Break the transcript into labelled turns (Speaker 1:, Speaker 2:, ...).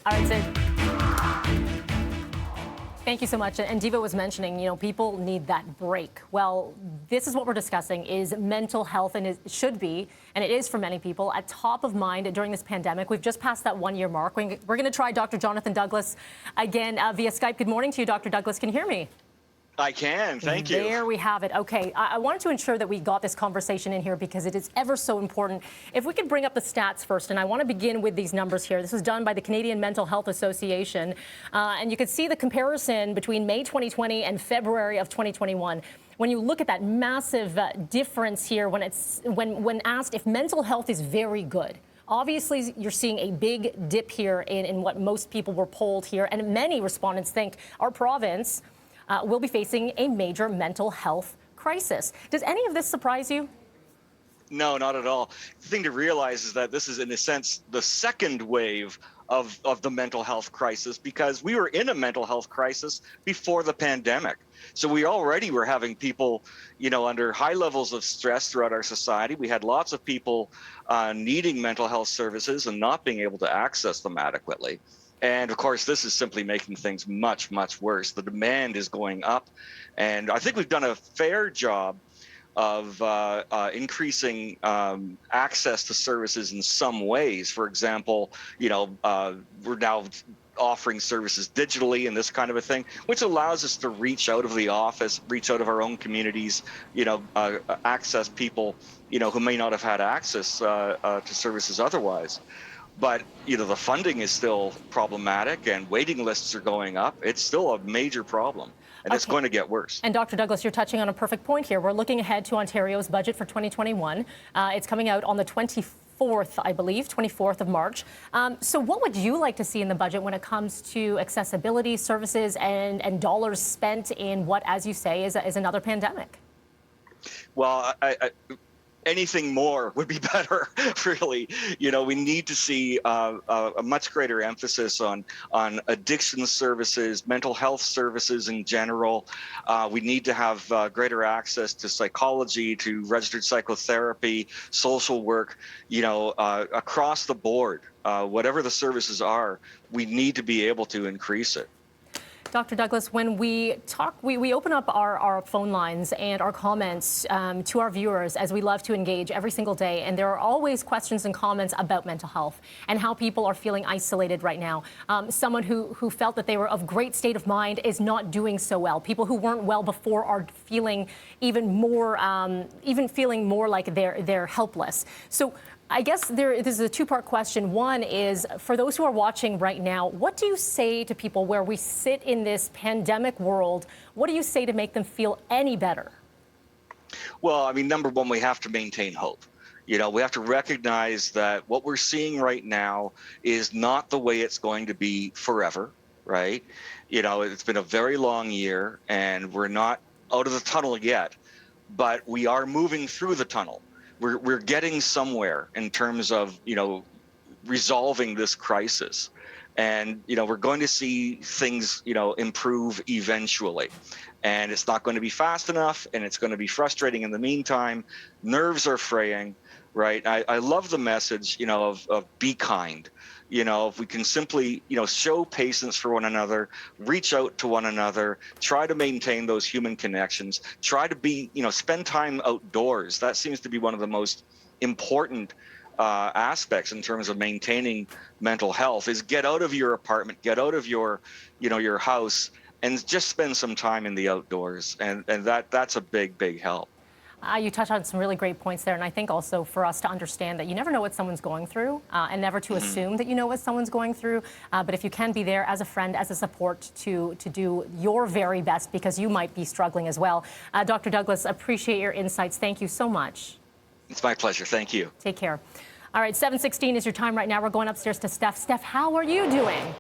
Speaker 1: All right, thank you so much. And Diva was mentioning, people need that break. Well, this is what we're discussing is mental health, and it should be, and it is for many people, at top of mind during this pandemic. We've just passed that 1 year mark. We're going to try Dr. Jonathan Douglas again via Skype. Good morning to you, Dr. Douglas. Can you hear me?
Speaker 2: I can. Thank you.
Speaker 1: There we have it. Okay, I wanted to ensure that we got this conversation in here because it is ever so important. If we could bring up the stats first, and I want to begin with these numbers here. This was done by the Canadian Mental Health Association, and you could see the comparison between May 2020 and February of 2021. When you look at that massive difference here, when asked if mental health is very good. Obviously, you're seeing a big dip here in what most people were polled here, and many respondents think our province will be facing a major mental health crisis. Does any of this surprise you?
Speaker 2: No, not at all. The thing to realize is that this is, in a sense, the second wave of the mental health crisis, because we were in a mental health crisis before the pandemic. So we already were having people, under high levels of stress throughout our society. We had lots of people needing mental health services and not being able to access them adequately. And of course, this is simply making things much, much worse. The demand is going up. And I think we've done a fair job of increasing access to services in some ways. For example, we're now offering services digitally and this kind of a thing, which allows us to reach out of the office, reach out of our own communities, access people, who may not have had access to services otherwise. But, the funding is still problematic and waiting lists are going up. It's still a major problem, and it's going to get worse.
Speaker 1: And Dr. Douglas, you're touching on a perfect point here. We're looking ahead to Ontario's budget for 2021. It's coming out on the 24th, I believe, 24th of March. So what would you like to see in the budget when it comes to accessibility services and dollars spent in what, as you say, is another pandemic?
Speaker 2: Well, anything more would be better, really. We need to see a much greater emphasis on addiction services, mental health services in general. We need to have greater access to psychology, to registered psychotherapy, social work, across the board. Whatever the services are, we need to be able to increase it.
Speaker 1: Dr. Douglas, when we talk, we open up our phone lines and our comments to our viewers, as we love to engage every single day. And there are always questions and comments about mental health and how people are feeling isolated right now. Someone who felt that they were of great state of mind is not doing so well. People who weren't well before are feeling even more like they're helpless. So I guess this is a two-part question. One is, for those who are watching right now, what do you say to people where we sit in this pandemic world? What do you say to make them feel any better?
Speaker 2: Well, number one, we have to maintain hope. We have to recognize that what we're seeing right now is not the way it's going to be forever, right? It's been a very long year, and we're not out of the tunnel yet, but we are moving through the tunnel. We're getting somewhere in terms of, resolving this crisis. And, we're going to see things, improve eventually. And it's not going to be fast enough, and it's going to be frustrating in the meantime. Nerves are fraying, right? I love the message, of be kind. If we can simply, show patience for one another, reach out to one another, try to maintain those human connections, try to be, spend time outdoors. That seems to be one of the most important aspects in terms of maintaining mental health, is get out of your apartment, get out of your, your house, and just spend some time in the outdoors. And that's a big, big help.
Speaker 1: You touched on some really great points there, and I think also for us to understand that you never know what someone's going through, and never to assume that you know what someone's going through. But if you can be there as a friend, as a support to do your very best, because you might be struggling as well. Dr. Douglas, appreciate your insights. Thank you so much.
Speaker 2: It's my pleasure. Thank you.
Speaker 1: Take care. All right, 7:16 is your time right now. We're going upstairs to Steph. Steph, how are you doing?